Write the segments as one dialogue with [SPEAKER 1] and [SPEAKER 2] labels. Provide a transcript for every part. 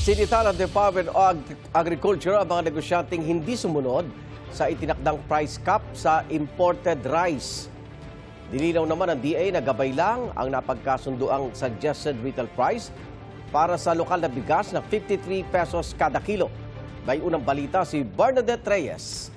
[SPEAKER 1] Isinita ng Department of Agriculture ang mga negosyanteng hindi sumunod sa itinakdang price cap sa imported rice. Nilinaw naman ng DA na gabay lang ang napagkasunduang suggested retail price para sa lokal na bigas na 53 pesos kada kilo. May unang balita si Bernadette Reyes.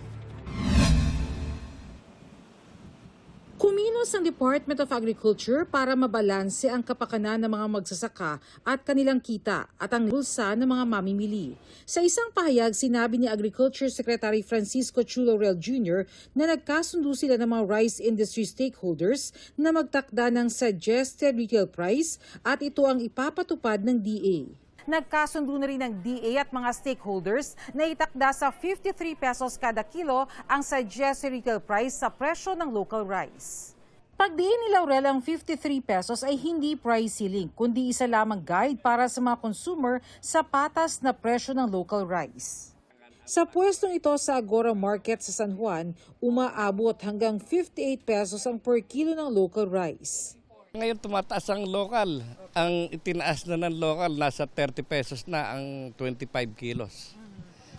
[SPEAKER 2] Kumilos ang Department of Agriculture para mabalanse ang kapakanan ng mga magsasaka at kanilang kita at ang bulsa ng mga mamimili. Sa isang pahayag, sinabi ni Agriculture Secretary Francisco Chulo Real Jr. na nagkasundo sila ng mga rice industry stakeholders na magtakda ng suggested retail price at ito ang ipapatupad ng DA. Nagkasundo na rin ng DA at mga stakeholders na itakda sa 53 pesos kada kilo ang suggested retail price sa presyo ng local rice. Pagdiin ni Laurel ang 53 pesos ay hindi price ceiling, kundi isa lamang guide para sa mga consumer sa patas na presyo ng local rice. Sa pwestong ito sa Agora Market sa San Juan, umaabot hanggang 58 pesos ang per kilo ng local rice.
[SPEAKER 3] Ngayon tumataas ang local. Ang itinaas na ng local, nasa 30 pesos na ang 25 kilos.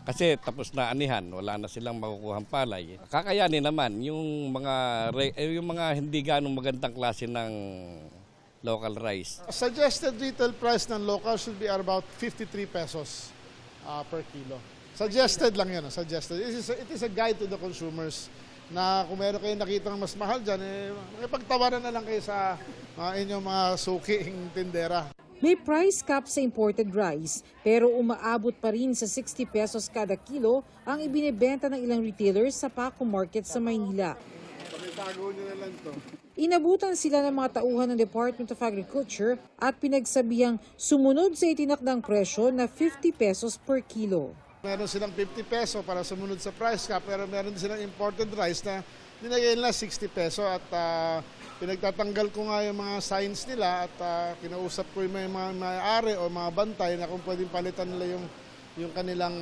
[SPEAKER 3] Kasi tapos na anihan, wala na silang makukuhang palay. Kakayanin naman yung mga hindi ganong magandang klase ng local rice.
[SPEAKER 4] Suggested retail price ng local should be about 53 pesos per kilo. Suggested lang yan, suggested. It is a guide to the consumers na kung meron kayong nakita ng mas mahal dyan, makipagtawaran na lang kayo sa inyong mga suking tindera.
[SPEAKER 2] May price cap sa imported rice pero umaabot pa rin sa 60 pesos kada kilo ang ibinebenta ng ilang retailers sa Paco Market sa Maynila. Inabutan sila ng mga tauhan ng Department of Agriculture at pinagsabihang sumunod sa itinakdang presyo na 50 pesos per kilo.
[SPEAKER 4] Meron silang 50 peso para sumunod sa price cap, pero meron din silang imported rice na nilagay nila 60 peso at pinagtatanggal ko nga yung mga signs nila at kinausap ko yung mga may-ari o mga bantay na kung pwedeng palitan nila yung kanilang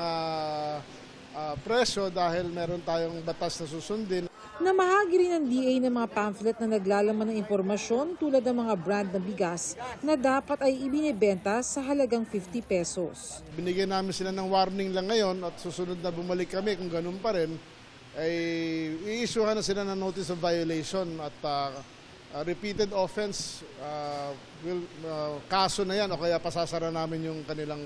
[SPEAKER 4] presyo dahil meron tayong batas na susundin.
[SPEAKER 2] Namahagi rin ng DA ng mga pamphlet na naglalaman ng impormasyon tulad ng mga brand ng bigas na dapat ay ibinebenta sa halagang 50 pesos.
[SPEAKER 4] Binigyan namin sila ng warning lang ngayon at susunod na bumalik kami kung ganun pa rin, ay i-issuehan na sila ng notice of violation at repeated offense, kaso na yan o kaya pasasara namin yung kanilang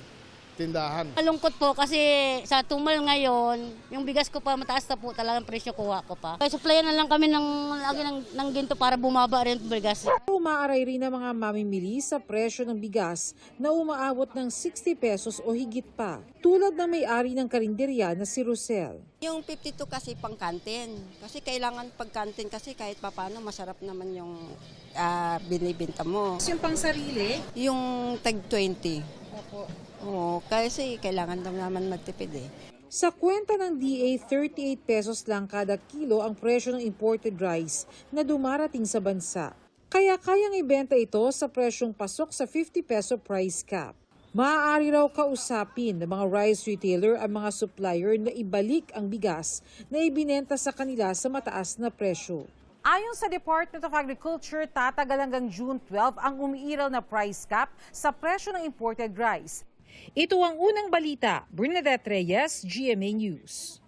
[SPEAKER 4] tindahan.
[SPEAKER 5] Malungkot po kasi sa tumal ngayon, yung bigas ko pa mataas na po talagang presyo kuha ko pa. Kaya supplyan na lang kami ng ginto para bumaba rin yung bigas.
[SPEAKER 2] Umaaray rin ang mga mamimili sa presyo ng bigas na umaabot ng 60 pesos o higit pa. Tulad ng may-ari ng karinderya na si Rosel.
[SPEAKER 6] Yung 52 kasi pang kantin. Kasi kailangan pag kantin kasi kahit papano masarap naman yung binibenta mo.
[SPEAKER 2] Yung pang sarili?
[SPEAKER 6] Yung tag 20.
[SPEAKER 2] Opo.
[SPEAKER 6] Oo, kasi kailangan naman magtipid eh.
[SPEAKER 2] Sa kwenta ng DA, 38 pesos lang kada kilo ang presyo ng imported rice na dumarating sa bansa. Kaya kayang ibenta ito sa presyong pasok sa 50 peso price cap. Maaari raw kausapin ng mga rice retailer ang mga supplier na ibalik ang bigas na ibinenta sa kanila sa mataas na presyo. Ayon sa Department of Agriculture, tatagal hanggang June 12 ang umiiral na price cap sa presyo ng imported rice. Ito ang unang balita. Bernadette Reyes, GMA News.